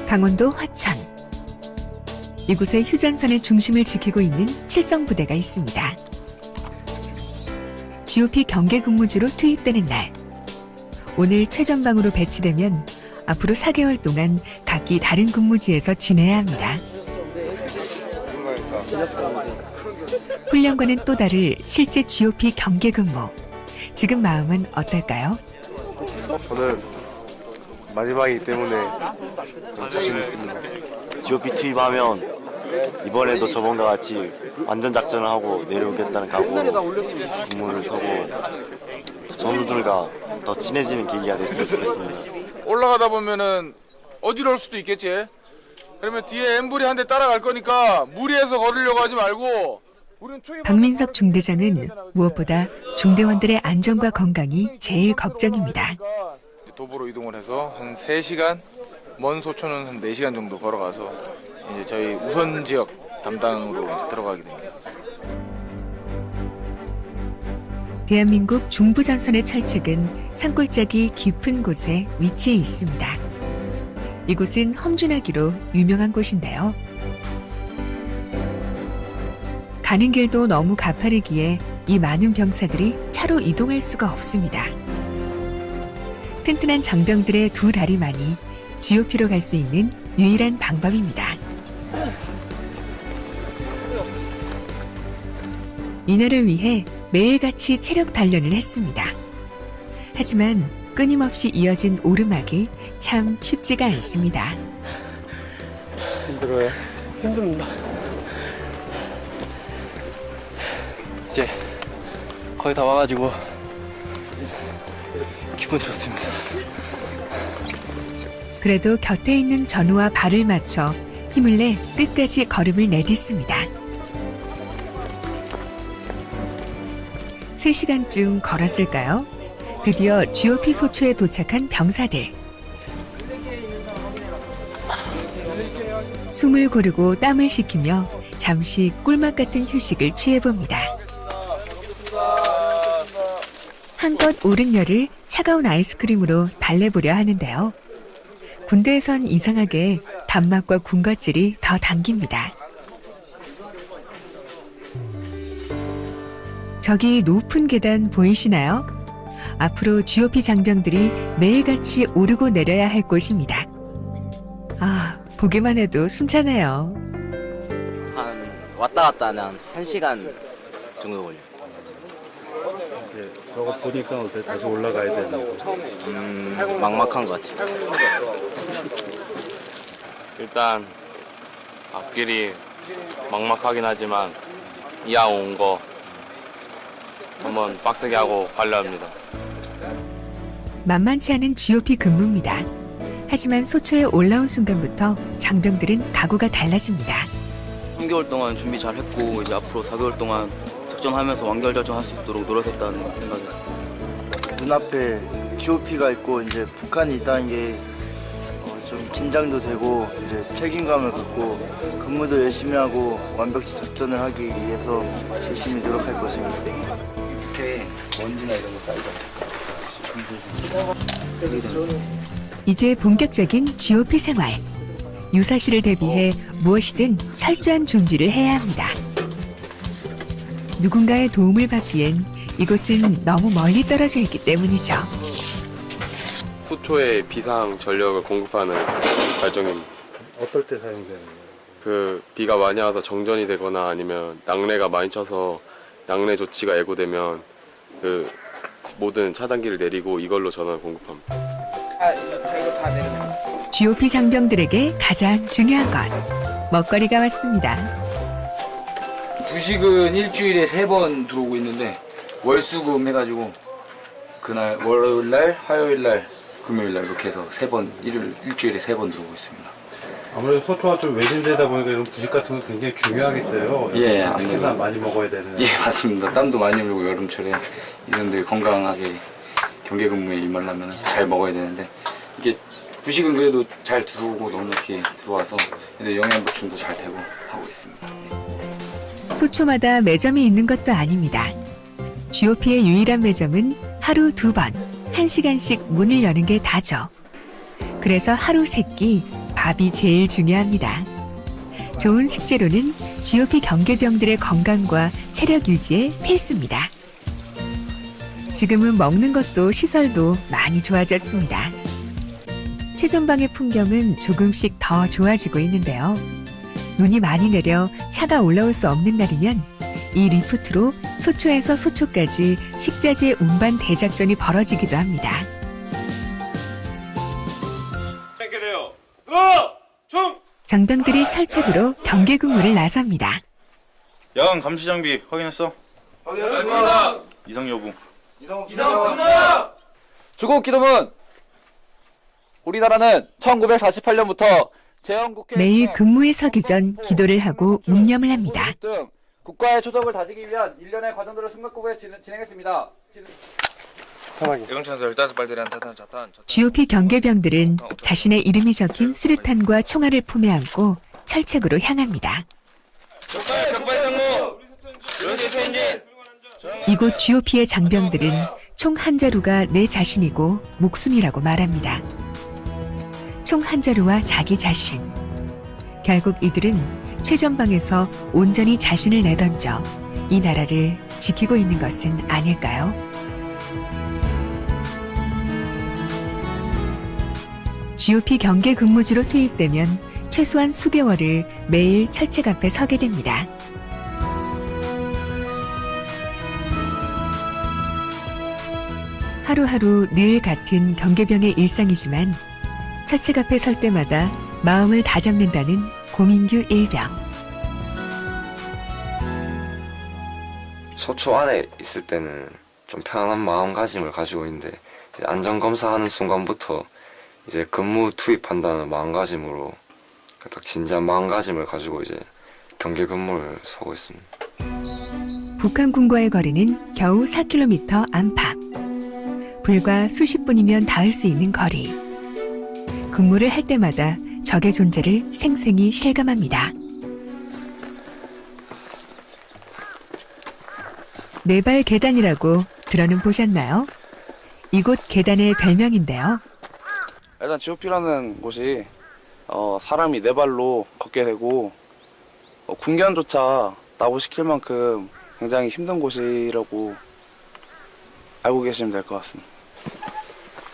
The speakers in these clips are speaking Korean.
강원도 화천. 이곳에 휴전선의 중심을 지키고 있는 칠성부대가 있습니다. GOP 경계 근무지로 투입되는 날. 오늘 최전방으로 배치되면 앞으로 4개월 동안 각기 다른 근무지에서 지내야 합니다. 훈련과는 또 다를 실제 GOP 경계 근무. 지금 마음은 어떨까요? 저는 마지막이기 때문에 좀 자신 있습니다. GOP 투입하면 이번에도 저번과 같이 완전 작전을 하고 내려오겠다는 각오로 근무를 서고 전우들과 더 친해지는 계기가 됐으면 좋겠습니다. 올라가다 보면은 어지러울 수도 있겠지. 그러면 뒤에 엠불이 한 대 따라갈 거니까 무리해서 걸으려고 하지 말고. 박민석 중대장은 무엇보다 중대원들의 안전과 건강이 제일 걱정입니다. 도보로 이동을 해서 한 3시간, 먼 소초는 한 4시간 정도 걸어가서 이제 저희 우선 지역 담당으로 이제 들어가게 됩니다. 대한민국 중부전선의 철책은 산골짜기 깊은 곳에 위치해 있습니다. 이곳은 험준하기로 유명한 곳인데요. 가는 길도 너무 가파르기에 이 많은 병사들이 차로 이동할 수가 없습니다. 튼튼한 장병들의 두 다리만이 GOP로 갈 수 있는 유일한 방법입니다. 이날을 위해 매일같이 체력 단련을 했습니다. 하지만 끊임없이 이어진 오르막이 참 쉽지가 않습니다. 힘들어요? 힘듭니다. 이제 거의 다 와가지고 기분 좋습니다. 그래도 곁에 있는 전우와 발을 맞춰 힘을 내 끝까지 걸음을 내딛습니다. 3시간쯤 걸었을까요? 드디어 GOP 소초에 도착한 병사들. 숨을 고르고 땀을 식히며 잠시 꿀맛 같은 휴식을 취해봅니다. 한껏 오른 열을 차가운 아이스크림으로 달래보려 하는데요. 군대에선 이상하게 단맛과 군것질이 더 당깁니다. 저기 높은 계단 보이시나요? 앞으로 GOP 장병들이 매일같이 오르고 내려야 할 곳입니다. 아, 보기만 해도 숨차네요. 한 왔다 갔다 한 1시간 정도 걸려요. 저거 보니까 어때? 다시 올라가야 되는 거. 막막한 것 같아요. 일단 앞길이 막막하긴 하지만 이왕 온 거 한번 빡세게 하고 가려 합니다. 만만치 않은 GOP 근무입니다. 하지만 소초에 올라온 순간부터 장병들은 각오가 달라집니다. 3개월 동안 준비 잘 했고 이제 앞으로 4개월 동안 작전하면서 완결 작전할 수 있도록 노력했다는 생각이었습니다. 눈앞에 GOP가 있고 이제 북한이 있다는 게 좀 긴장도 되고 이제 책임감을 갖고 근무도 열심히 하고 완벽히 작전을 하기 위해서 열심히 노력할 것입니다. 밑에 먼지나 이런 거 쌓이죠. 이제 본격적인 GOP 생활. 유사시를 대비해 무엇이든 철저한 준비를 해야 합니다. 누군가의 도움을 받기엔 이곳은 너무 멀리 떨어져 있기 때문이죠. 소초에 비상 전력을 공급하는 발전기입니다. 어떨 때 사용되는 거예요? 비가 많이 와서 정전이 되거나 아니면 낙뢰가 많이 쳐서 낙뢰 조치가 예고되면 모든 차단기를 내리고 이걸로 전원을 공급합니다. GOP 장병들에게 가장 중요한 것. 먹거리가 왔습니다. 부식은 일주일에 3번 들어오고 있는데 월수금 해가지고 그날 월요일날, 화요일날, 금요일날 이렇게 해서 3번 일주일에 3번 들어오고 있습니다. 아무래도 소초가 좀 외진되다 보니까 이런 부식 같은 거 굉장히 중요하겠어요. 예, 식사 아무래도. 많이 먹어야 되는. 예, 맞습니다. 땀도 많이 흘리고 여름철에 이런데 건강하게 경계 근무에 임하려면 잘 먹어야 되는데 이게 부식은 그래도 잘 들어오고 넉넉히 들어와서 근데 영양 보충도 잘 되고 하고 있습니다. 소초마다 매점이 있는 것도 아닙니다. GOP의 유일한 매점은 하루 2번, 1시간씩 문을 여는 게 다죠. 그래서 하루 3끼 밥이 제일 중요합니다. 좋은 식재료는 GOP 경계병들의 건강과 체력 유지에 필수입니다. 지금은 먹는 것도 시설도 많이 좋아졌습니다. 최전방의 풍경은 조금씩 더 좋아지고 있는데요. 눈이 많이 내려 차가 올라올 수 없는 날이면 이 리프트로 소초에서 소초까지 식자재 운반 대작전이 벌어지기도 합니다. 장병들이 철책으로 경계 근무를 나섭니다. 야간 감시 장비 확인했어? 확인했습니다. 이상 여부. 조국 기도문. 우리나라는 1948년부터 제헌국회 매일 근무에 서기 전 기도를 하고 묵념을 합니다. 등 국가의 초적을 다지기 위한 일련의 과정들을 숨가쁘게 진행했습니다. GOP 경계병들은 자신의 이름이 적힌 수류탄과 총알을 품에 안고 철책으로 향합니다. 이곳 GOP의 장병들은 총 한 자루가 내 자신이고 목숨이라고 말합니다. 총 한 자루와 자기 자신. 결국 이들은 최전방에서 온전히 자신을 내던져 이 나라를 지키고 있는 것은 아닐까요? GOP 경계 근무지로 투입되면 최소한 수개월을 매일 철책 앞에 서게 됩니다. 하루하루 늘 같은 경계병의 일상이지만 철책 앞에 설 때마다 마음을 다잡는다는 고민규 일병. 소초 안에 있을 때는 좀 편안한 마음가짐을 가지고 있는데 이제 안전검사하는 순간부터 이제 근무 투입한다는 마음가짐으로 딱 진지한 마음가짐을 가지고 이제 경계 근무를 서고 있습니다. 북한군과의 거리는 겨우 4km 안팎. 불과 수십 분이면 닿을 수 있는 거리. 근무를 할 때마다 적의 존재를 생생히 실감합니다. 네발 계단이라고 들어는 보셨나요? 이곳 계단의 별명인데요. 일단 GOP라는 곳이 사람이 네 발로 걷게 되고 군견조차 나고시킬 만큼 굉장히 힘든 곳이라고 알고 계시면 될 것 같습니다.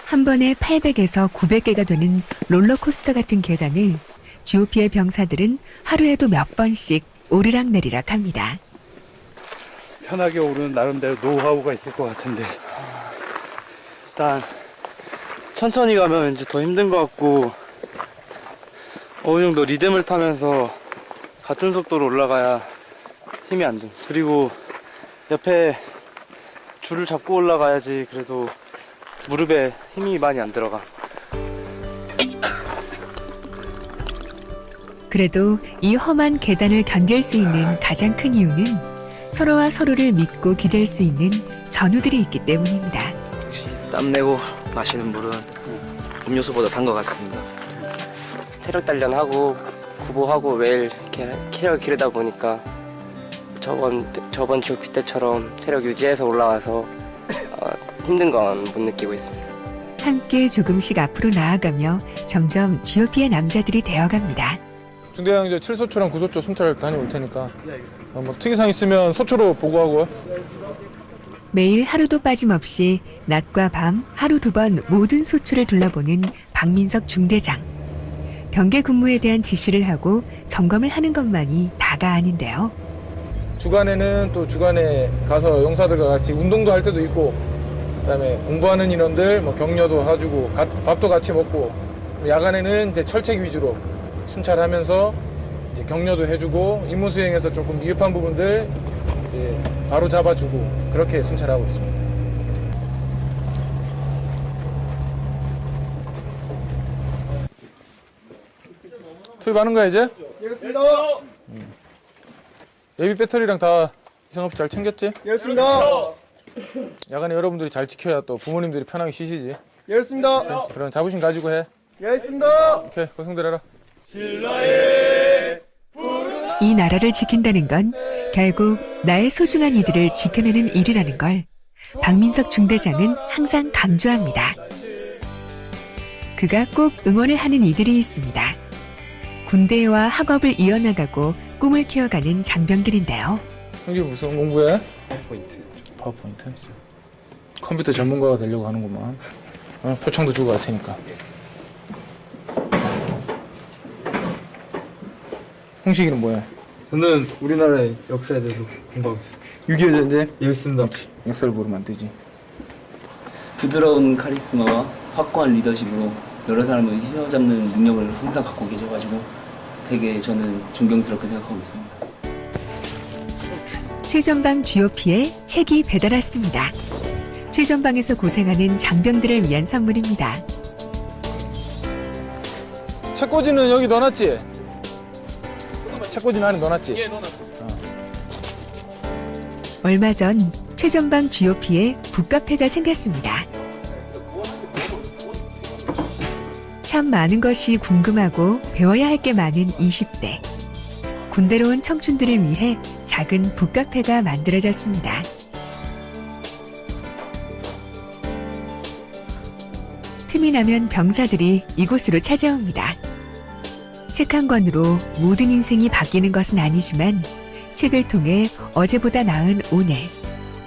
한 번에 800에서 900개가 되는 롤러코스터 같은 계단을 GOP의 병사들은 하루에도 몇 번씩 오르락내리락 합니다. 편하게 오르는 나름대로 노하우가 있을 것 같은데. 일단 천천히 가면 왠지 더 힘든 것 같고 어느 정도 리듬을 타면서 같은 속도로 올라가야 힘이 안 든. 그리고 옆에 줄을 잡고 올라가야지 그래도 무릎에 힘이 많이 안 들어가. 그래도 이 험한 계단을 견딜 수 있는 가장 큰 이유는 서로와 서로를 믿고 기댈 수 있는 전우들이 있기 때문입니다. 땀내고 마시는 물은 음료수보다 단 것 같습니다. 체력 단련하고 구보하고 매일 이렇게 체력을 기르다 보니까 저번 GOP 때처럼 체력 유지해서 올라와서 힘든 건 못 느끼고 있습니다. 함께 조금씩 앞으로 나아가며 점점 GOP의 남자들이 되어갑니다. 중대장 이제 7소초랑 9소초 순찰 다녀올 테니까 뭐 특이사항 있으면 소초로 보고하고. 매일 하루도 빠짐없이 낮과 밤 하루 2번 모든 소초를 둘러보는 박민석 중대장. 경계 근무에 대한 지시를 하고 점검을 하는 것만이 다가 아닌데요. 주간에는 또 주간에 가서 용사들과 같이 운동도 할 때도 있고, 그다음에 공부하는 인원들 뭐 격려도 해주고 밥도 같이 먹고, 야간에는 이제 철책 위주로 순찰하면서 이제 격려도 해주고 임무 수행에서 조금 미흡한 부분들 이제 바로 잡아주고 그렇게 순찰하고 있습니다. 투입하는 거야 이제? 알겠습니다. 예비 배터리랑 다 이상 없이 잘 챙겼지? 알겠습니다. 야간에 여러분들이 잘 지켜야 또 부모님들이 편하게 쉬시지. 알겠습니다. 그런 자부심 가지고 해. 알겠습니다. 오케이, 고생들 해라. 이 나라를 지킨다는 건 결국 나의 소중한 이들을 지켜내는 일이라는 걸 박민석 중대장은 항상 강조합니다. 그가 꼭 응원을 하는 이들이 있습니다. 군대와 학업을 이어나가고 꿈을 키워가는 장병들인데요. 형님 무슨 공부해? 포인트. 파워포인트? 컴퓨터 전문가가 되려고 하는구만. 표창도 주고 갈 테니까. 홍식이는 뭐야? 저는 우리나라의 역사에 대해서 공부하고 있어요. 6.25 전쟁? 예, 있습니다. 역사를 모르면 안 되지. 부드러운 카리스마와 확고한 리더십으로 여러 사람을 휘어잡는 능력을 항상 갖고 계셔가지고 되게 저는 존경스럽게 생각하고 있습니다. 최전방 GOP에 책이 배달 왔습니다. 최전방에서 고생하는 장병들을 위한 선물입니다. 책꽂이는 여기 넣어놨지? 책꽂이는 안에 넣어놨지? 예, 넣어놨어. 얼마 전 최전방 GOP에 북카페가 생겼습니다. 참 많은 것이 궁금하고 배워야 할 게 많은 20대. 군대로 온 청춘들을 위해 작은 북카페가 만들어졌습니다. 틈이 나면 병사들이 이곳으로 찾아옵니다. 책 한 권으로 모든 인생이 바뀌는 것은 아니지만 책을 통해 어제보다 나은 오늘,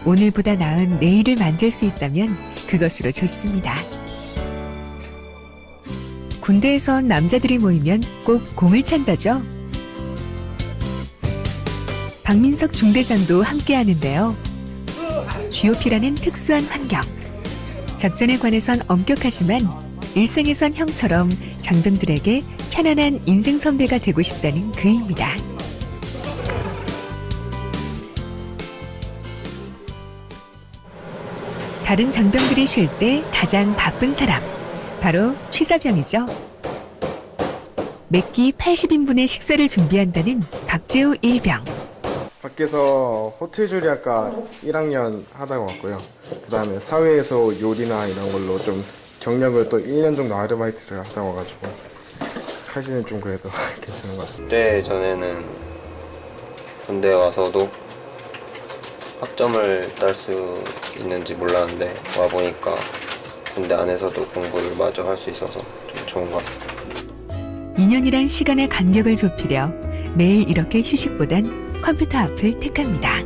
오늘보다 나은 내일을 만들 수 있다면 그것으로 좋습니다. 군대에선 남자들이 모이면 꼭 공을 찬다죠. 박민석 중대장도 함께 하는데요. GOP라는 특수한 환경. 작전에 관해선 엄격하지만 일상에선 형처럼 장병들에게 편안한 인생 선배가 되고 싶다는 그입니다. 다른 장병들이 쉴 때 가장 바쁜 사람, 바로 취사병이죠. 매끼 80인분의 식사를 준비한다는 박재우 일병. 밖에서 호텔 조리학과 1학년 하다가 왔고요. 그 다음에 사회에서 요리나 이런 걸로 좀 경력을 또 1년 정도 아르바이트를 하다 와가지고 칼질은 좀 그래도 괜찮은 것 같아요. 그때 전에는 군대 와서도 학점을 딸 수 있는지 몰랐는데 와보니까 군대 안에서도 공부를 마저 할 수 있어서 좀 좋은 것 같습니다. 2년이란 시간의 간격을 좁히려 매일 이렇게 휴식보단 컴퓨터 앞을 택합니다.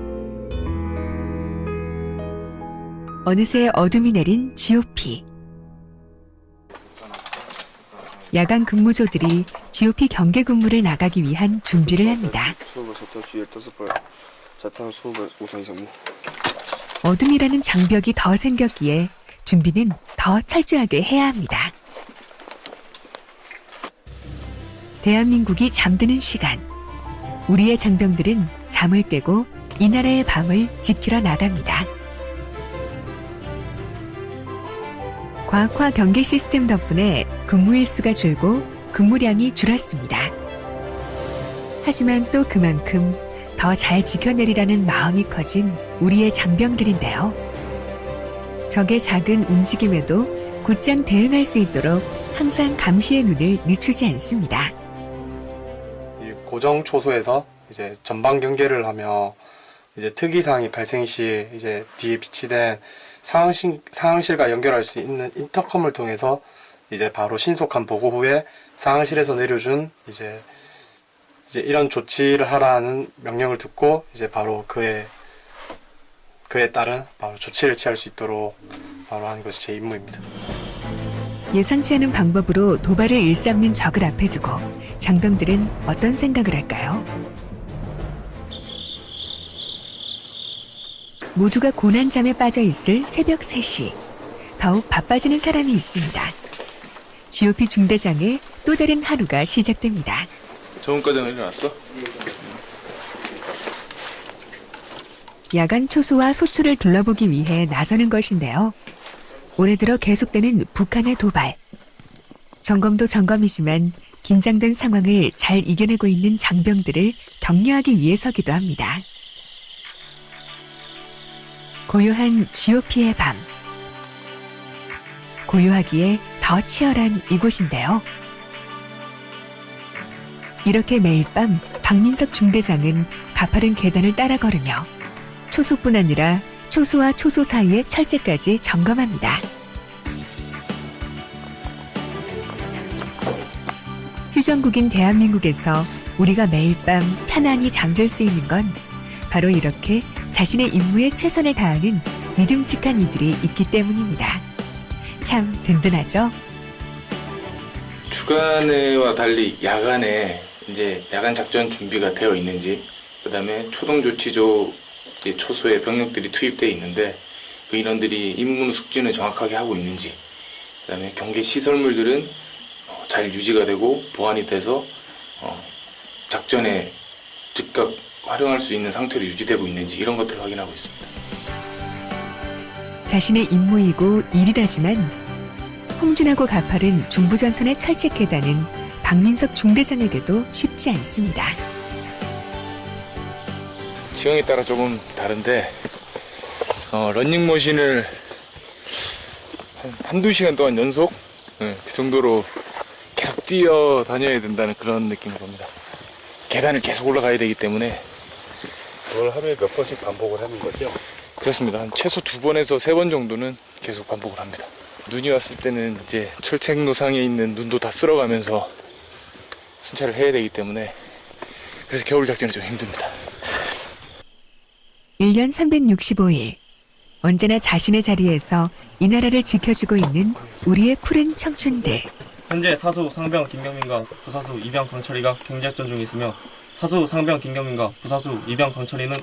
어느새 어둠이 내린 GOP. 야간 근무조들이 GOP 경계 근무를 나가기 위한 준비를 합니다. 어둠이라는 장벽이 더 생겼기에 준비는 더 철저하게 해야 합니다. 대한민국이 잠드는 시간. 우리의 장병들은 잠을 깨고 이 나라의 밤을 지키러 나갑니다. 과학화 경계 시스템 덕분에 근무 일수가 줄고 근무량이 줄었습니다. 하지만 또 그만큼 더 잘 지켜내리라는 마음이 커진 우리의 장병들인데요. 적의 작은 움직임에도 곧장 대응할 수 있도록 항상 감시의 눈을 늦추지 않습니다. 이 고정 초소에서 이제 전방 경계를 하며 이제 특이사항이 발생 시 이제 뒤에 비치된 상황실과 연결할 수 있는 인터컴을 통해서 이제 바로 신속한 보고 후에 상황실에서 내려준 이제 이런 조치를 하라는 명령을 듣고 이제 바로 그에 따른 바로 조치를 취할 수 있도록 바로 하는 것이 제 임무입니다. 예상치 않은 방법으로 도발을 일삼는 적을 앞에 두고 장병들은 어떤 생각을 할까요? 모두가 고난잠에 빠져 있을 새벽 3시. 더욱 바빠지는 사람이 있습니다. GOP 중대장의 또 다른 하루가 시작됩니다. 정훈과장은 일어났어? 야간 초소와 소초를 둘러보기 위해 나서는 것인데요. 올해 들어 계속되는 북한의 도발. 점검도 점검이지만 긴장된 상황을 잘 이겨내고 있는 장병들을 격려하기 위해서기도 합니다. 고요한 GOP의 밤. 고요하기에 더 치열한 이곳인데요. 이렇게 매일 밤 박민석 중대장은 가파른 계단을 따라 걸으며 초소뿐 아니라 초소와 초소 사이의 철제까지 점검합니다. 휴전국인 대한민국에서 우리가 매일 밤 편안히 잠들 수 있는 건 바로 이렇게 자신의 임무에 최선을 다하는 믿음직한 이들이 있기 때문입니다. 참 든든하죠? 주간에와 달리 야간에 이제 야간 작전 준비가 되어 있는지, 그다음에 초동 조치조 초소에 병력들이 투입되어 있는데 그 인원들이 임무 숙지는 정확하게 하고 있는지, 그다음에 경계 시설물들은 잘 유지가 되고 보완이 돼서 작전에 즉각 활용할 수 있는 상태로 유지되고 있는지, 이런 것들을 확인하고 있습니다. 자신의 임무이고 일이라지만 홍준하고 가팔은 중부전선에 철책해다는 박민석 중대장에게도 쉽지 않습니다. 지형에 따라 조금 다른데 러닝머신을 한두 시간 동안 연속 그 정도로 계속 뛰어 다녀야 된다는 그런 느낌을 봅니다. 계단을 계속 올라가야 되기 때문에. 그걸 하루에 몇 번씩 반복을 하는 거죠? 그렇습니다. 한 최소 2번에서 3번 정도는 계속 반복을 합니다. 눈이 왔을 때는 이제 철책 노상에 있는 눈도 다 쓸어가면서 순찰을 해야 되기 때문에, 그래서 겨울 작전이 좀 힘듭니다. 1년 365일 언제나 자신의 자리에서 이 나라를 지켜주고 있는 우리의 푸른 청춘들. 현재 사수 상병 김경민과 부사수 이병 강철이가 경작전 중에 있으며 사수 상병 김경민과 부사수 이병 강철이는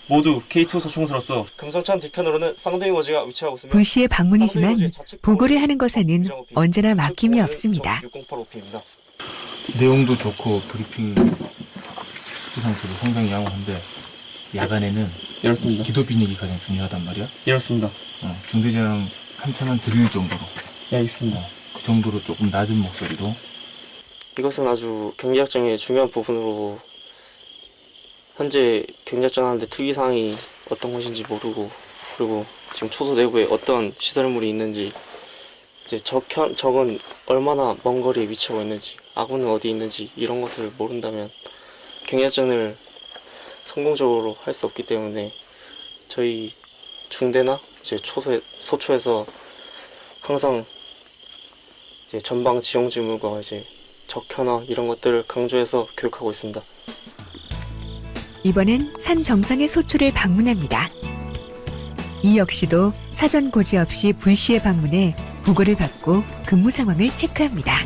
모두 K2 소총으로서 금성천 뒤편으로는 쌍둥이 워지가 위치하고 있으며 불시의 방문이지만 보고를 하는 것에는 언제나 막힘이 없습니다. 6085P입니다. 내용도 좋고 브리핑 숙지 상태도 상당히 양호한데 야간에는 이렇습니다. 기도 비닉이 가장 중요하단 말이야? 이렇습니다. 중대장한테만 들릴 정도로. 예, 있습니다. 그 정도로 조금 낮은 목소리로. 이것은 아주 경제작전의 중요한 부분으로 현재 경제작전 하는데 특이사항이 어떤 것인지 모르고, 그리고 지금 초소 내부에 어떤 시설물이 있는지, 이제 적은 얼마나 먼 거리에 위치하고 있는지, 아군은 어디 있는지 이런 것을 모른다면 경제작전을 성공적으로 할 수 없기 때문에 저희 중대나 이제 소초에서 항상 이제 전방 지형 지물과 이제 적현화 이런 것들을 강조해서 교육하고 있습니다. 이번엔 산 정상의 소초를 방문합니다. 이 역시도 사전 고지 없이 불시에 방문해 보고를 받고 근무 상황을 체크합니다.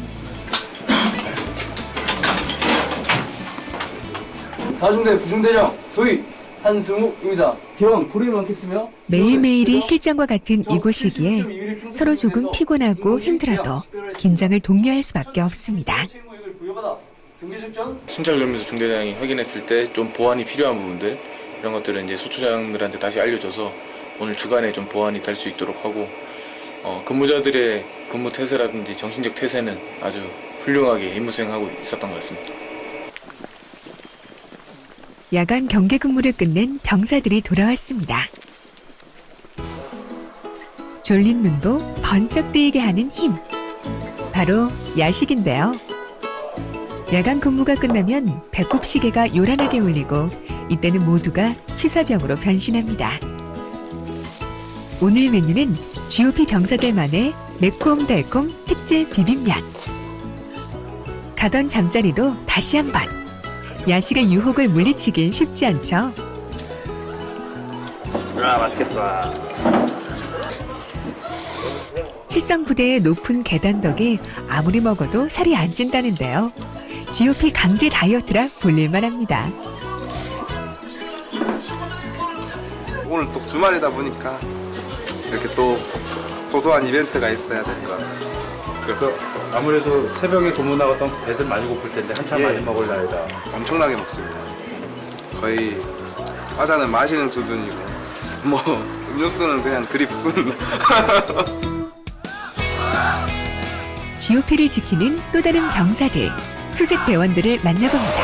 다중대 부중대장 소위 한승욱입니다. 이런 고립이 많겠으며 매일매일이 실전과 같은 이곳 시기에 서로 조금 피곤하고 힘들어도 긴장을 독려할 수밖에 없습니다. 순찰 돌면서 중대장이 확인했을 때 좀 보완이 필요한 부분들, 이런 것들은 이제 소초장들한테 다시 알려줘서 오늘 주간에 좀 보완이 될 수 있도록 하고, 근무자들의 근무 태세라든지 정신적 태세는 아주 훌륭하게 임무 수행하고 있었던 것 같습니다. 야간 경계 근무를 끝낸 병사들이 돌아왔습니다. 졸린 눈도 번쩍 뜨이게 하는 힘. 바로 야식인데요. 야간 근무가 끝나면 배꼽 시계가 요란하게 울리고 이때는 모두가 취사병으로 변신합니다. 오늘 메뉴는 GOP 병사들만의 매콤달콤 특제 비빔면. 가던 잠자리도 다시 한번. 야식의 유혹을 물리치긴 쉽지 않죠. 맛있겠다. 칠성부대의 높은 계단 덕에 아무리 먹어도 살이 안 찐다는데요. GOP 강제 다이어트라 불릴만합니다. 오늘 또 주말이다 보니까 이렇게 또 소소한 이벤트가 있어야 될 것 같아서. 그래서 아무래도 새벽에 근무 나갔던 애들 많이 고플 텐데 한참 많이 먹을 나이다. 엄청나게 먹습니다. 거의 과자는 마시는 수준이고 뭐 음료수는 그냥 들이붓습니다. GOP를 지키는 또 다른 병사들, 수색 대원들을 만나봅니다.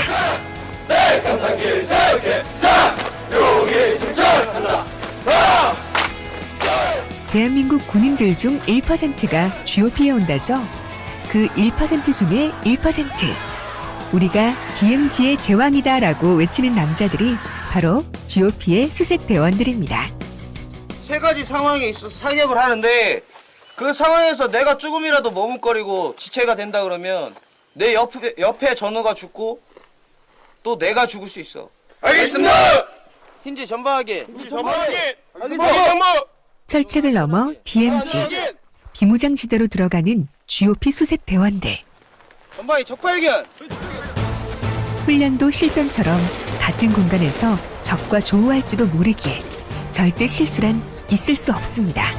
대한민국 군인들 중 1%가 GOP에 온다죠. 그 1% 중에 1%. 우리가 DMZ의 제왕이다라고 외치는 남자들이 바로 GOP의 수색 대원들입니다. 세 가지 상황에 있어서 사격을 하는데 그 상황에서 내가 조금이라도 머뭇거리고 지체가 된다 그러면 내 옆에 전우가 죽고 또 내가 죽을 수 있어. 알겠습니다. 힌지 전방하게. 철책을 넘어 DMZ, 비무장지대로 들어가는 GOP 수색 대원대. 전방에 적 발견. 훈련도 실전처럼 같은 공간에서 적과 조우할지도 모르기에 절대 실수란 있을 수 없습니다.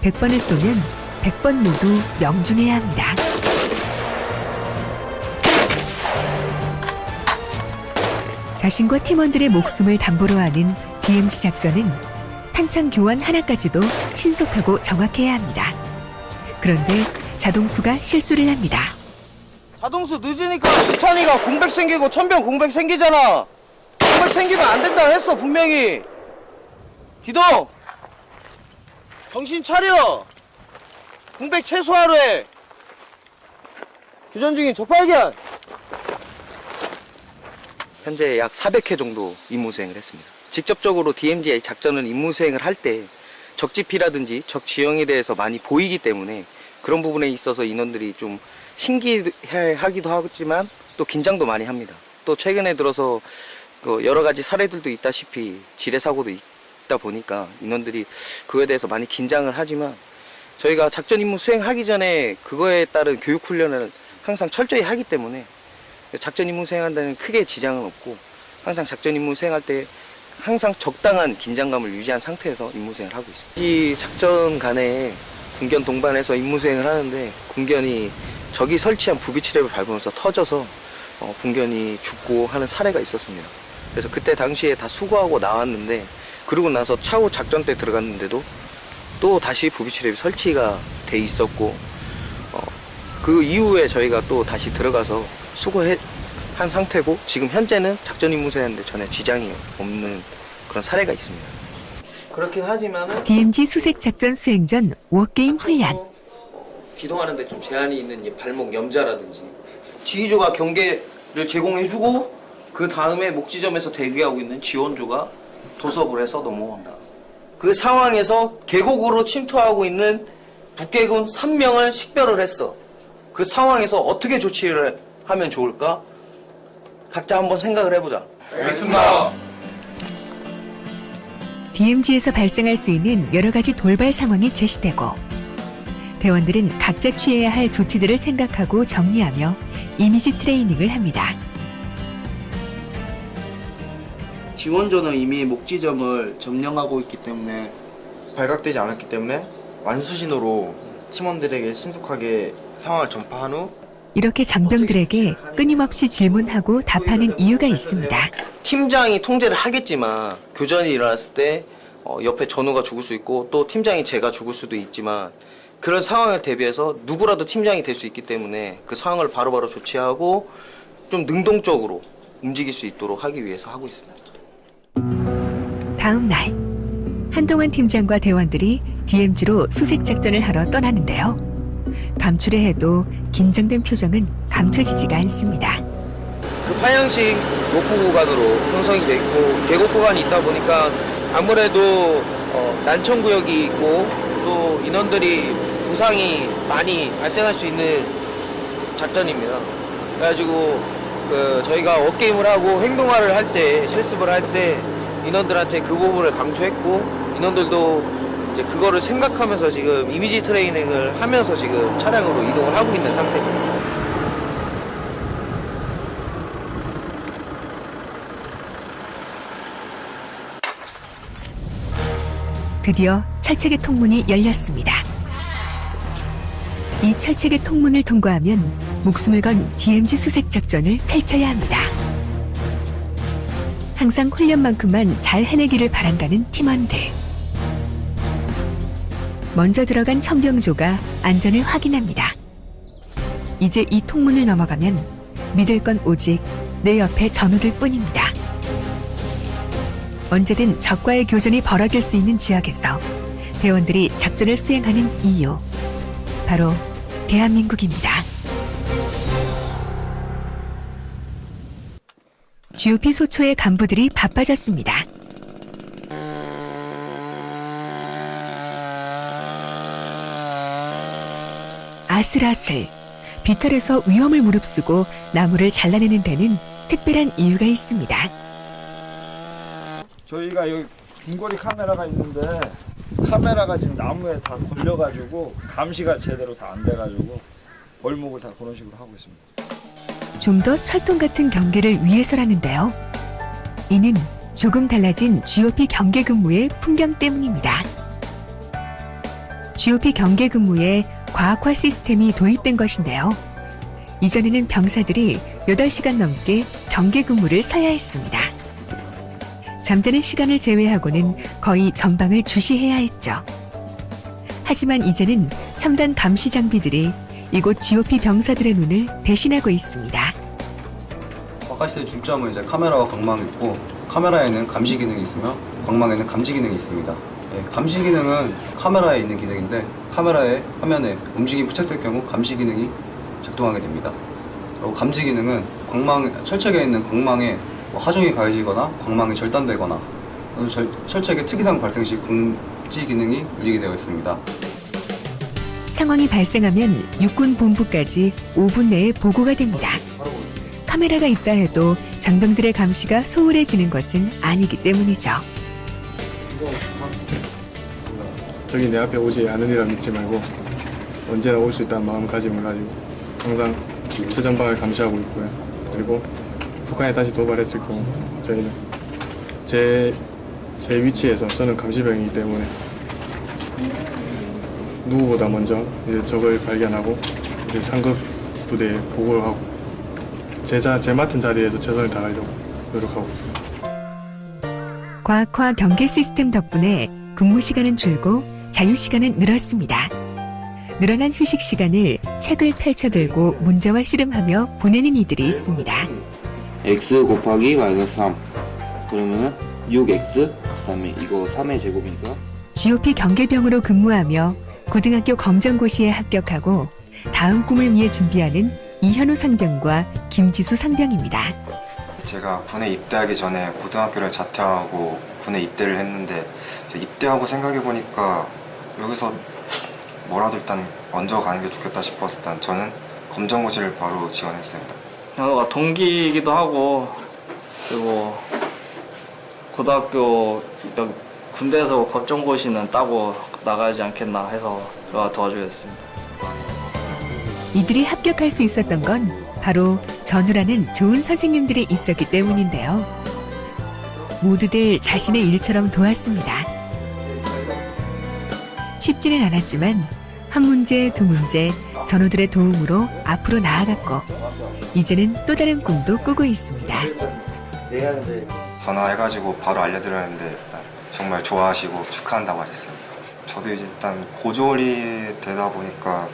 100번을 쏘면 100번 모두 명중해야 합니다. 자신과 팀원들의 목숨을 담보로 하는 DMZ 작전은 탄창 교환 하나까지도 신속하고 정확해야 합니다. 그런데 자동수가 실수를 합니다. 자동수 늦으니까 비탄이가 공백 생기고 천병 공백 생기잖아. 공백 생기면 안 된다 했어 분명히. 기동 정신 차려. 공백 최소화로 해. 교전 중인 적 발견. 현재 약 400회 정도 임무 수행을 했습니다. 직접적으로 DMZ 작전은 임무 수행을 할 때 적지피라든지 적 지형에 대해서 많이 보이기 때문에 그런 부분에 있어서 인원들이 좀 신기하기도 하지만 또 긴장도 많이 합니다. 또 최근에 들어서 여러 가지 사례들도 있다시피 지뢰 사고도 있다 보니까 인원들이 그거에 대해서 많이 긴장을 하지만 저희가 작전 임무 수행하기 전에 그거에 따른 교육 훈련을 항상 철저히 하기 때문에 작전 임무 수행한 데는 크게 지장은 없고 항상 작전 임무 수행할 때 항상 적당한 긴장감을 유지한 상태에서 임무 수행을 하고 있습니다. 이 작전 간에 군견 동반해서 임무 수행을 하는데 군견이 적이 설치한 부비치랩을 밟으면서 터져서 군견이 죽고 하는 사례가 있었습니다. 그래서 그때 당시에 다 수거하고 나왔는데 그러고 나서 차후 작전 때 들어갔는데도 또 다시 부비치랩이 설치가 돼 있었고 그 이후에 저희가 또 다시 들어가서 수거한 상태고 지금 현재는 작전 임무 수행하는데 전혀 지장이 없는 그런 사례가 있습니다. 그렇긴 하지만 DMZ 수색 작전 수행 전 워게임 훈련. 기동하는 데 좀 제한이 있는 이 발목 염자라든지 지휘조가 경계를 제공해주고 그 다음에 목지점에서 대기하고 있는 지원조가 도섭을 해서 넘어온다. 그 상황에서 계곡으로 침투하고 있는 북계군 3명을 식별을 했어. 그 상황에서 어떻게 조치를 하면 좋을까? 각자 한번 생각을 해보자. 알겠습니다. DMZ에서 발생할 수 있는 여러 가지 돌발 상황이 제시되고 대원들은 각자 취해야 할 조치들을 생각하고 정리하며 이미지 트레이닝을 합니다. 지원조는 이미 목지점을 점령하고 있기 때문에 발각되지 않았기 때문에 완수신호로 팀원들에게 신속하게 상황을 전파한 후 이렇게 장병들에게 끊임없이 질문하고 답하는 이유가 있습니다. 팀장이 통제를 하겠지만 교전이 일어났을 때 옆에 전우가 죽을 수 있고 또 팀장이 제가 죽을 수도 있지만 그런 상황을 대비해서 누구라도 팀장이 될 수 있기 때문에 그 상황을 바로바로 조치하고 좀 능동적으로 움직일 수 있도록 하기 위해서 하고 있습니다. 다음 날 한동안 팀장과 대원들이 DMZ로 수색 작전을 하러 떠나는데요. 감출해 해도 긴장된 표정은 감춰지지가 않습니다. 그 파양식 로프 구간으로 형성이 돼 있고 계곡 구간이 있다 보니까 아무래도 난청 구역이 있고 또 인원들이 부상이 많이 발생할 수 있는 작전입니다. 그래가지고 저희가 워게임을 하고 행동화를 할 때 실습을 할 때 인원들한테 그 부분을 강조했고 인원들도 이제 그거를 생각하면서 지금 이미지 트레이닝을 하면서 지금 차량으로 이동을 하고 있는 상태입니다. 드디어 철책의 통문이 열렸습니다. 이 철책의 통문을 통과하면 목숨을 건 DMZ 수색 작전을 펼쳐야 합니다. 항상 훈련만큼만 잘 해내기를 바란다는 팀원들. 먼저 들어간 천병조가 안전을 확인합니다. 이제 이 통문을 넘어가면 믿을 건 오직 내 옆에 전우들 뿐입니다. 언제든 적과의 교전이 벌어질 수 있는 지역에서 대원들이 작전을 수행하는 이유, 바로 대한민국입니다. GOP 소초의 간부들이 바빠졌습니다. 아슬아슬 비탈에서 위험을 무릅쓰고 나무를 잘라내는 데는 특별한 이유가 있습니다. 저희가 여기 중거리 카메라가 있는데 카메라가 지금 나무에 다 걸려가지고 감시가 제대로 다 안 돼가지고 벌목을 다 그런 식으로 하고 있습니다. 좀 더 철통 같은 경계를 위해서라는데요. 이는 조금 달라진 GOP 경계 근무의 풍경 때문입니다. GOP 경계 근무에 과학화 시스템이 도입된 것인데요. 이전에는 병사들이 8시간 넘게 경계 근무를 서야 했습니다. 잠자는 시간을 제외하고는 거의 전방을 주시해야 했죠. 하지만 이제는 첨단 감시 장비들이 이곳 GOP 병사들의 눈을 대신하고 있습니다. 과학시스템 중점은 이제 카메라와 광망이 있고, 카메라에는 감시 기능이 있으며 광망에는 감지 기능이 있습니다. 감시 기능은 카메라에 있는 기능인데, 카메라의 화면에 움직임이 포착될 경우 감시 기능이 작동하게 됩니다. 그리고 감지 기능은 철책에 있는 광망에 하중이 가해지거나 광망이 절단되거나 철책의 특이사항 발생 시 감지 기능이 눌리게 되어 있습니다. 상황이 발생하면 육군 본부까지 5분 내에 보고가 됩니다. 카메라가 있다 해도 장병들의 감시가 소홀해지는 것은 아니기 때문이죠. 저기 내 앞에 오지 않으리라 믿지 말고 언제나 올 수 있다는 마음가짐을 가지고 항상 최전방을 감시하고 있고요. 그리고 북한에 다시 도발했을 경우 저희는 제 위치에서 저는 감시병이기 때문에 누구보다 먼저 이제 적을 발견하고 이제 상급 부대에 보고를 하고 제 맡은 자리에서 최선을 다하려고 노력하고 있습니다. 과학화 경계 시스템 덕분에 근무 시간은 줄고 자유 시간은 늘었습니다. 늘어난 휴식 시간을 책을 펼쳐들고 문제와 씨름하며 보내는 이들이 있습니다. x 곱하기 마이너스 3 그러면은 6x 그다음에 이거 3의 제곱이니까 GOP 경계병으로 근무하며 고등학교 검정고시에 합격하고 다음 꿈을 위해 준비하는 이현우 상병과 김지수 상병입니다. 제가 군에 입대하기 전에 고등학교를 자퇴하고 군에 입대를 했는데 입대하고 생각해보니까 여기서 뭐라도 일단 먼저 가는 게 좋겠다 싶어서 일단 저는 검정고시를 바로 지원했습니다. 현우가 동기이기도 하고 그리고 고등학교 군대에서 검정고시는 따고 나가지 않겠나 해서 제가 도와주게 됐습니다. 이들이 합격할 수 있었던 건 바로 전우라는 좋은 선생님들이 있었기 때문인데요. 모두들 자신의 일처럼 도왔습니다. 쉽지는 않았지만 한 문제, 두 문제 전우들의 도움으로 앞으로 나아갔고 이제는 또 다른 꿈도 꾸고 있습니다. 전화해가지고 바로 알려드렸는데 정말 좋아하시고 축하한다고 하셨습니다. 저도 이제 일단 고졸이 되다 보니까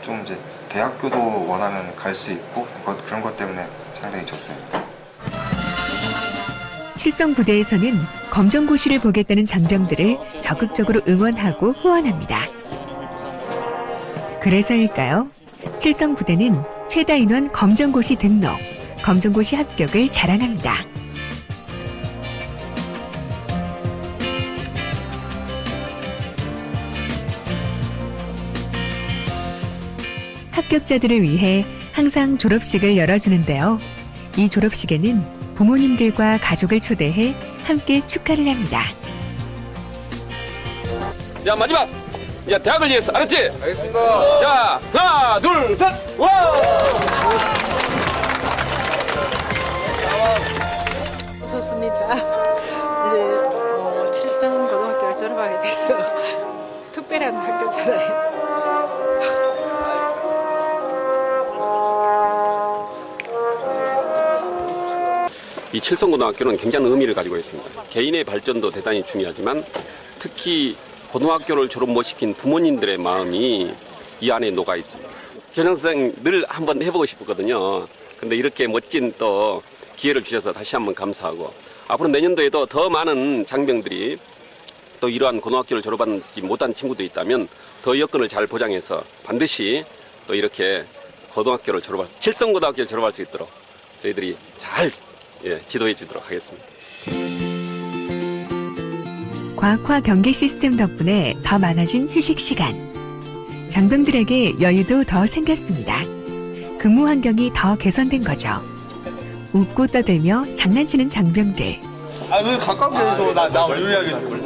좀 이제 대학교도 원하면 갈 수 있고 그런 것 때문에 상당히 좋습니다. 칠성부대에서는 검정고시를 보겠다는 장병들을 적극적으로 응원하고 후원합니다. 그래서일까요? 칠성부대는 최다 인원 검정고시 등록, 검정고시 합격을 자랑합니다. 합격자들을 위해 항상 졸업식을 열어주는데요. 이 졸업식에는 부모님들과 가족을 초대해 함께 축하를 합니다. 야 마지막! 야 대학을 위해서 알았지? 알겠습니다. 자 하나 둘 셋! 와! 좋습니다. 이제 칠성고등학교를 졸업하게 됐어. 특별한 학교잖아요. 이 칠성고등학교는 굉장한 의미를 가지고 있습니다. 개인의 발전도 대단히 중요하지만 특히 고등학교를 졸업 못 시킨 부모님들의 마음이 이 안에 녹아 있습니다. 교장선생 늘 한번 해보고 싶었거든요. 근데 이렇게 멋진 또 기회를 주셔서 다시 한번 감사하고 앞으로 내년도에도 더 많은 장병들이 또 이러한 고등학교를 졸업하지 못한 친구도 있다면 더 여건을 잘 보장해서 반드시 또 이렇게 고등학교를 칠성고등학교를 졸업할 수 있도록 저희들이 잘 지도해 주도록 하겠습니다. 과학화 경계 시스템 덕분에 더 많아진 휴식 시간. 장병들에게 여유도 더 생겼습니다. 근무 환경이 더 개선된 거죠. 웃고 떠들며 장난치는 장병들. 아, 왜 가깝게 해서 나 요리하겠네.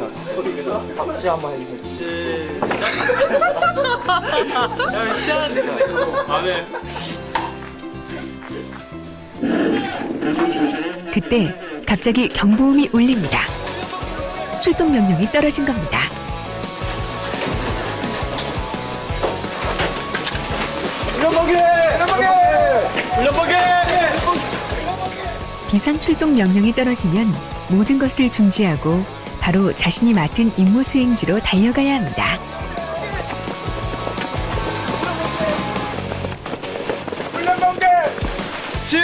박수 한번 해주세요. 그때 갑자기 경보음이 울립니다. 출동 명령이 떨어진 겁니다. 비상 출동 명령이 떨어지면 모든 것을 중지하고 바로 자신이 맡은 임무 수행지로 달려가야 합니다. 훈련 번개 7,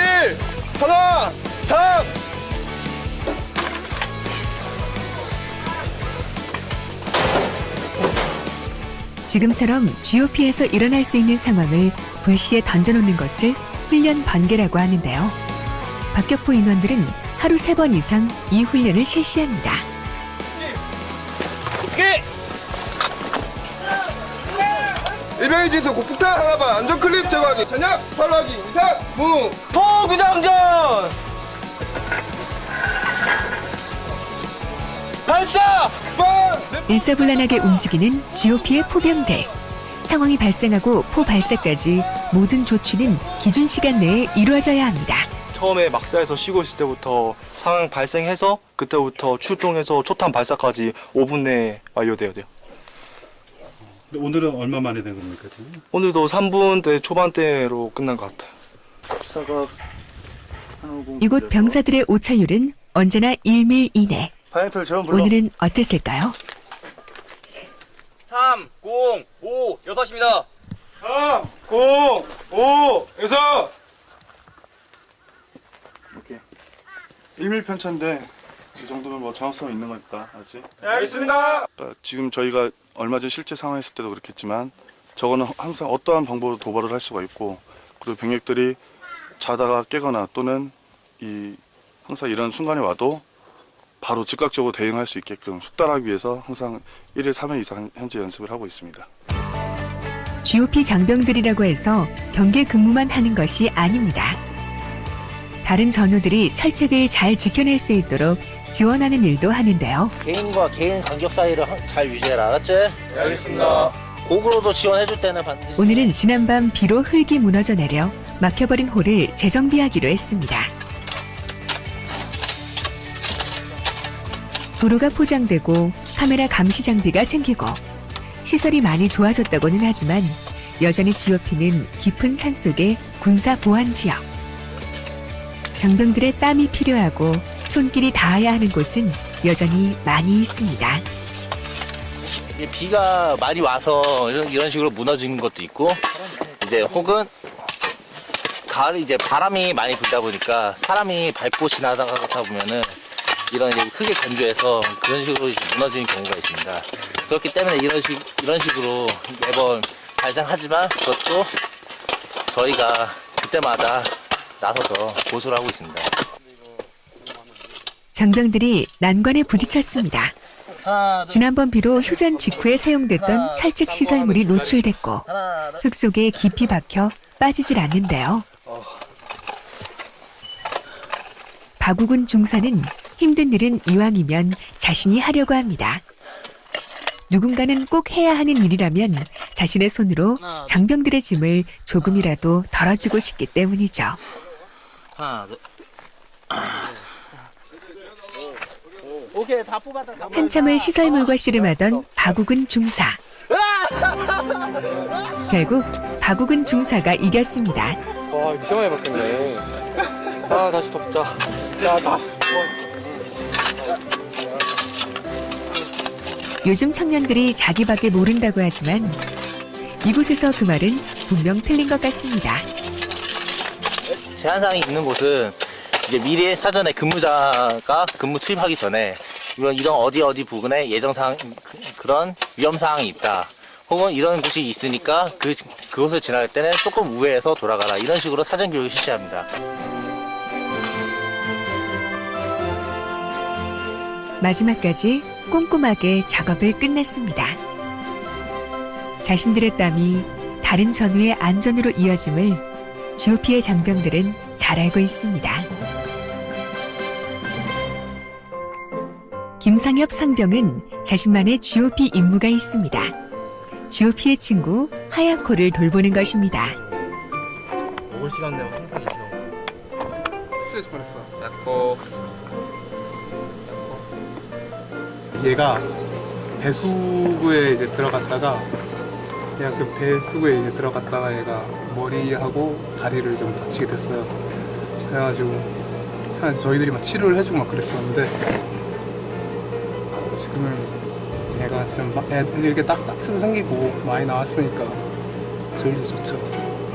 하나, 3. 지금처럼 GOP에서 일어날 수 있는 상황을 불시에 던져놓는 것을 훈련 번개라고 하는데요. 박격포 인원들은 하루 3번 이상 이 훈련을 실시합니다. 일병의 진수 곡폭탄 하나반 안전 클립 제거하기 전략 바로 하기 이상 무 포구장전 발사 일사불란하게 움직이는 GOP의 포병대. 상황이 발생하고 포 발사까지 모든 조치는 기준 시간 내에 이루어져야 합니다. 처음에 막사에서 쉬고 있을 때부터 상황 발생해서 그때부터 출동해서 초탄 발사까지 5분 내에 완료돼야 돼요. 오늘은 얼마 만에 된 겁니까 지금? 오늘도 3분대 초반대로 끝난 것 같아요. 이곳 병사들의 오차율은 언제나 1밀 이내. 파이널 재원 불러. 오늘은 어땠을까요? 3, 0, 5, 6입니다. 3, 0, 5, 6. 오케이. 1밀 편차인데 이 정도면 뭐 정확성이 있는 거니까, 알지? 네, 알겠습니다. 지금 저희가 얼마 전 실제 상황했을 때도 그렇겠지만 저거는 항상 어떠한 방법으로 도발을 할 수가 있고, 그리고 병력들이 자다가 깨거나 또는 항상 이런 순간이 와도 바로 즉각적으로 대응할 수 있게끔 숙달하기 위해서 항상 1일 3회 이상 현재 연습을 하고 있습니다. GOP 장병들이라고 해서 경계 근무만 하는 것이 아닙니다. 다른 전우들이 철책을 잘 지켜낼 수 있도록 지원하는 일도 하는데요. 개인과 개인 간격 사이를 잘 유지해라, 알았지? 네, 알겠습니다. 고구로도 지원해줄 때는 반드시. 오늘은 지난밤 비로 흙이 무너져 내려 막혀버린 홀을 재정비하기로 했습니다. 도로가 포장되고 카메라 감시 장비가 생기고 시설이 많이 좋아졌다고는 하지만 여전히 GOP는 깊은 산속의 군사 보안 지역. 장병들의 땀이 필요하고 손길이 닿아야 하는 곳은 여전히 많이 있습니다. 비가 많이 와서 이런 식으로 무너지는 것도 있고, 이제 혹은 가을 이제 바람이 많이 불다 보니까 사람이 밟고 지나가다 보면은 이런 이제 흙에 건조해서 그런 식으로 무너지는 경우가 있습니다. 그렇기 때문에 이런 식으로 매번 발생하지만 그것도 저희가 그때마다 나서서 고수를 하고 있습니다. 장병들이 난관에 부딪혔습니다. 지난번 비로 휴전 직후에 사용됐던 철책 시설물이 노출됐고 흙 속에 깊이 박혀 빠지질 않는데요. 박우근 중사는 힘든 일은 이왕이면 자신이 하려고 합니다. 누군가는 꼭 해야 하는 일이라면 자신의 손으로 장병들의 짐을 조금이라도 덜어주고 싶기 때문이죠. 하나, 둘. 오케이, 다 뽑았다. 한참을 시설물과 씨름하던 박우근 중사. 결국 박우근 중사가 이겼습니다. 와, 진짜 많이 바뀌었네. 아, 다시 덮자. 야, 요즘 청년들이 자기밖에 모른다고 하지만 이곳에서 그 말은 분명 틀린 것 같습니다. 제한사항이 있는 곳은 이제 미리 사전에 근무자가 근무 투입하기 전에 이런 어디 부근에 예정사항 그런 위험사항이 있다. 혹은 이런 곳이 있으니까 그곳을 지나갈 때는 조금 우회해서 돌아가라. 이런 식으로 사전 교육을 실시합니다. 마지막까지 꼼꼼하게 작업을 끝냈습니다. 자신들의 땀이 다른 전우의 안전으로 이어짐을 GOP의 장병들은 잘 알고 있습니다. 김상엽 상병은 자신만의 GOP 임무가 있습니다. GOP의 친구 하야코를 돌보는 것입니다. 먹을 시간 되면 항상 있어. 스트레스 받았어. 약고. 얘가 배수구에 이제 들어갔다가 그냥 그 배수구에 이제 들어갔다가 얘가 머리하고 다리를 좀 다치게 됐어요. 그래가지고 그냥 저희들이 막 치료를 해주고 막 그랬었는데 지금은 얘가 좀 이렇게 딱딱해서 생기고 많이 나왔으니까 저희도 좋죠.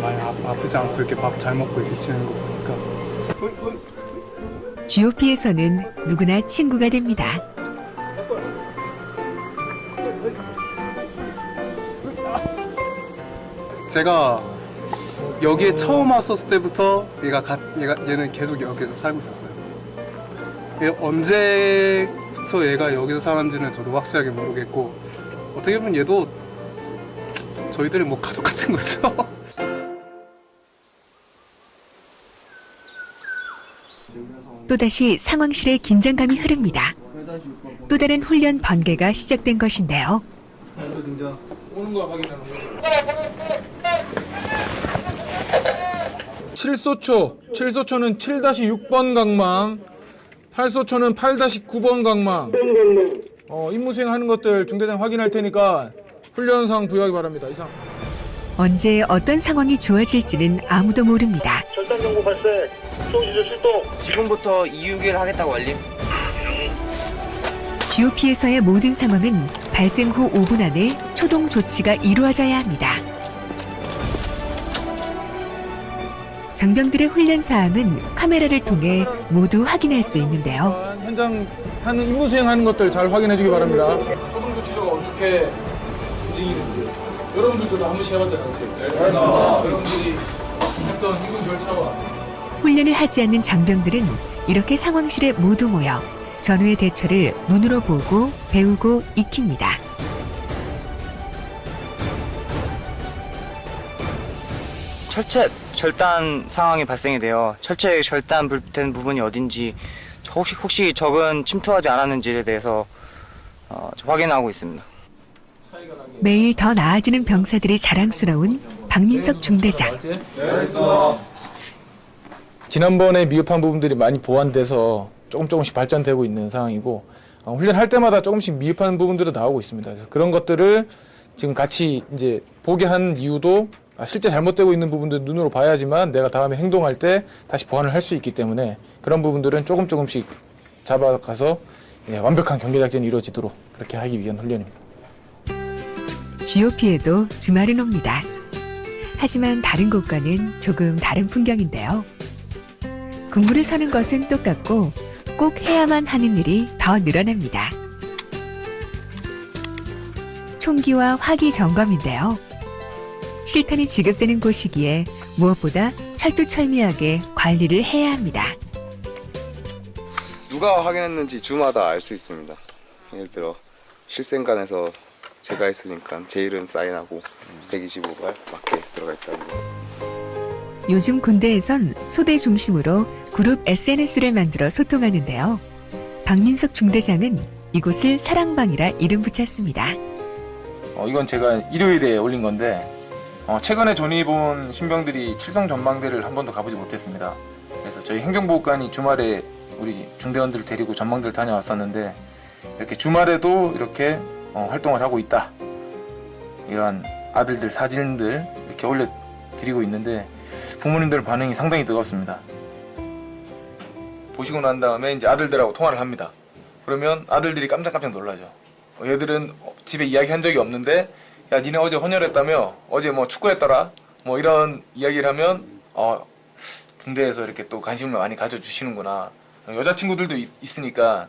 많이 아프지 않고 이렇게 밥 잘 먹고 이렇게 지내는 거 보니까. GOP에서는 누구나 친구가 됩니다. 제가 여기에 처음 왔었을 때부터 얘는 계속 여기서 살고 있었어요. 언제부터 얘가 여기서 살았는지는 저도 확실하게 모르겠고 어떻게 보면 얘도 저희들의 뭐 가족 같은 거죠. 또다시 상황실에 긴장감이 흐릅니다. 또 다른 훈련 번개가 시작된 것인데요. 오는 거 확인하는 거죠. 7소초는 7-6번 강망, 8소초는 8-9번 강망. 임무 수행하는 것들 중대장 확인할 테니까 훈련상 부여하기 바랍니다. 이상. 언제 어떤 상황이 좋아질지는 아무도 모릅니다. 절단 정보 발생. 수송지조 출동. 지금부터 이유기를 하겠다고 알림. GOP에서의 모든 상황은 발생 후 5분 안에 초동 조치가 이루어져야 합니다. 장병들의 훈련 사항은 카메라를 통해 모두 확인할 수 있는데요. 현장 하는 임무 수행하는 것들 잘 확인해 주기 바랍니다. 초동 조치조가 어떻게 움직이는지 여러분들도 한 번씩 해봤잖아요. 여러분들이 했던 해군 절차와 훈련을 하지 않는 장병들은 이렇게 상황실에 모두 모여 전후의 대처를 눈으로 보고 배우고 익힙니다. 철책 절단 상황이 발생이 되어 철책 절단된 부분이 어딘지 혹시 적은 침투하지 않았는지에 대해서 확인하고 있습니다. 매일 더 나아지는 병사들이 자랑스러운 박민석 중대장. 지난번에 미흡한 부분들이 많이 보완돼서 조금씩 발전되고 있는 상황이고 훈련할 때마다 조금씩 미흡한 부분들도 나오고 있습니다. 그래서 그런 것들을 지금 같이 이제 보게 한 이유도 실제 잘못되고 있는 부분들 눈으로 봐야지만 내가 다음에 행동할 때 다시 보완을 할 수 있기 때문에 그런 부분들은 조금씩 잡아가서 완벽한 경계작전이 이루어지도록 그렇게 하기 위한 훈련입니다. GOP에도 주말은 옵니다. 하지만 다른 곳과는 조금 다른 풍경인데요. 군무를 서는 것은 똑같고 꼭 해야만 하는 일이 더 늘어납니다. 총기와 화기 점검인데요. 실탄이 지급되는 곳이기에 무엇보다 철두철미하게 관리를 해야 합니다. 누가 확인했는지 주마다 알 수 있습니다. 예를 들어 실생관에서 제가 했으니까 제 이름 사인하고 125발 맞게 들어가 있다는 거. 요즘 군대에선 소대 중심으로 그룹 SNS를 만들어 소통하는데요. 박민석 중대장은 이곳을 사랑방이라 이름 붙였습니다. 이건 제가 일요일에 올린 건데 최근에 전입 온 신병들이 칠성 전망대를 한 번도 가보지 못했습니다. 그래서 저희 행정보호관이 주말에 우리 중대원들을 데리고 전망대를 다녀왔었는데 이렇게 주말에도 이렇게 활동을 하고 있다. 이러한 아들들 사진들 이렇게 올려드리고 있는데 부모님들 반응이 상당히 뜨겁습니다. 보시고 난 다음에 이제 아들들하고 통화를 합니다. 그러면 아들들이 깜짝깜짝 놀라죠. 얘들은 집에 이야기한 적이 없는데 야 니네 어제 헌혈했다며? 어제 뭐 축구했더라? 뭐 이런 이야기를 하면 중대에서 이렇게 또 관심을 많이 가져주시는구나. 여자친구들도 있으니까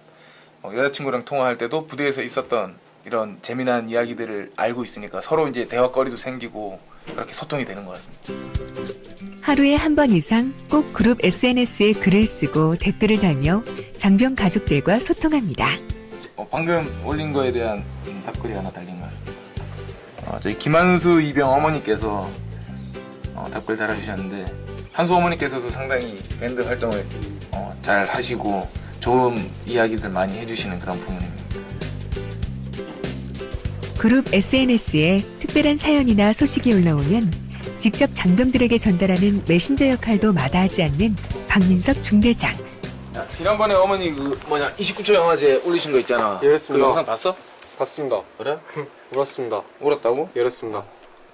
여자친구랑 통화할 때도 부대에서 있었던 이런 재미난 이야기들을 알고 있으니까 서로 이제 대화거리도 생기고 그렇게 소통이 되는 것 같습니다. 하루에 한 번 이상 꼭 그룹 SNS에 글을 쓰고 댓글을 달며 장병 가족들과 소통합니다. 방금 올린 거에 대한 답글이 하나 달린 것 같습니다. 저희 김한수 이병 어머니께서 답글 달아주셨는데 한수 어머니께서도 상당히 밴드 활동을 잘 하시고 좋은 이야기들 많이 해주시는 그런 부모님입니다. 그룹 SNS에 특별한 사연이나 소식이 올라오면 직접 장병들에게 전달하는 메신저 역할도 마다하지 않는 박민석 중대장. 지난번에 어머니 29초 영화제 올리신 거 있잖아. 그렇습니다. 그 영상 봤어? 봤습니다. 그래? 울었습니다. 울었다고? 그렇습니다.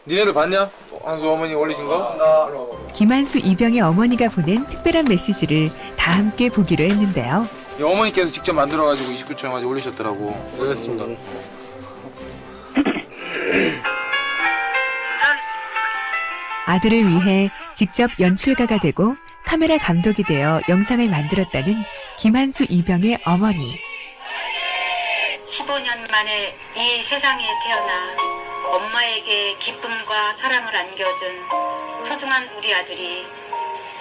니네들 봤냐? 한수 어머니 올리신 거? 김한수 이병의 어머니가 보낸 특별한 메시지를 다 함께 보기로 했는데요. 이 어머니께서 직접 만들어가지고 29초 영화제 올리셨더라고. 그렇습니다. 아들을 위해 직접 연출가가 되고 카메라 감독이 되어 영상을 만들었다는 김한수 이병의 어머니. 15년 만에 이 세상에 태어나 엄마에게 기쁨과 사랑을 안겨준 소중한 우리 아들이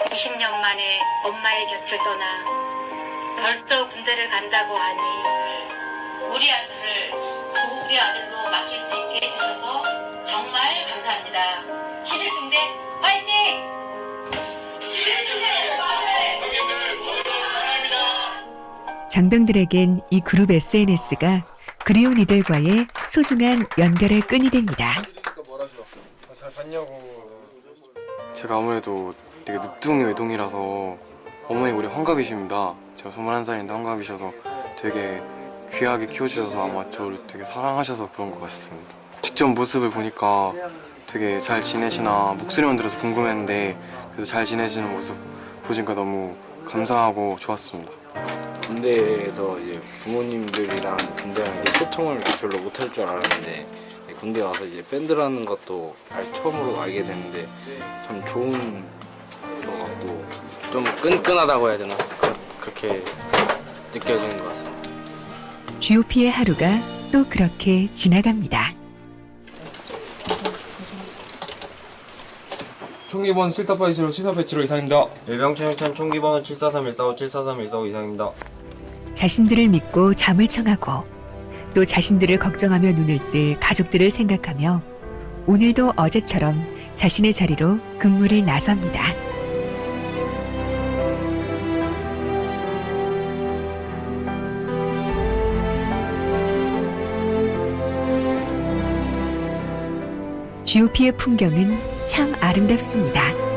20년 만에 엄마의 곁을 떠나 벌써 군대를 간다고 하니 우리 아들을 조국의 아들로 맡길 수 있게 해주셔서 정말 감사합니다. 11중대 화이팅! 11중대 화이팅! 장병들에겐 이 그룹 SNS가 그리운 이들과의 소중한 연결의 끈이 됩니다. 잘 봤냐고. 제가 아무래도 되게 늦둥이 외동이라서 어머니 우리 환갑이십니다. 제가 21살인데 환갑이셔서 되게 귀하게 키워주셔서 아마 저를 되게 사랑하셔서 그런 것 같습니다. 직접 모습을 보니까 되게 잘 지내시나 목소리만 들어서 궁금했는데 그래도 잘 지내시는 모습 보니까 너무 감사하고 좋았습니다. 군대에서 이제 부모님들이랑 군대랑 이제 소통을 별로 못할 줄 알았는데 군대 와서 이제 밴드라는 것도 처음으로 알게 됐는데 참 좋은 것 같고 좀 끈끈하다고 해야 되나 그렇게 느껴지는 것 같습니다. GOP의 하루가 또 그렇게 지나갑니다. 총기번 7-827 7487 이상입니다. 일병청천 총기번호 743-145 743-145 이상입니다. 자신들을 믿고 잠을 청하고 또 자신들을 걱정하며 눈을 뜰 가족들을 생각하며 오늘도 어제처럼 자신의 자리로 근무를 나섭니다. GOP의 풍경은 참 아름답습니다.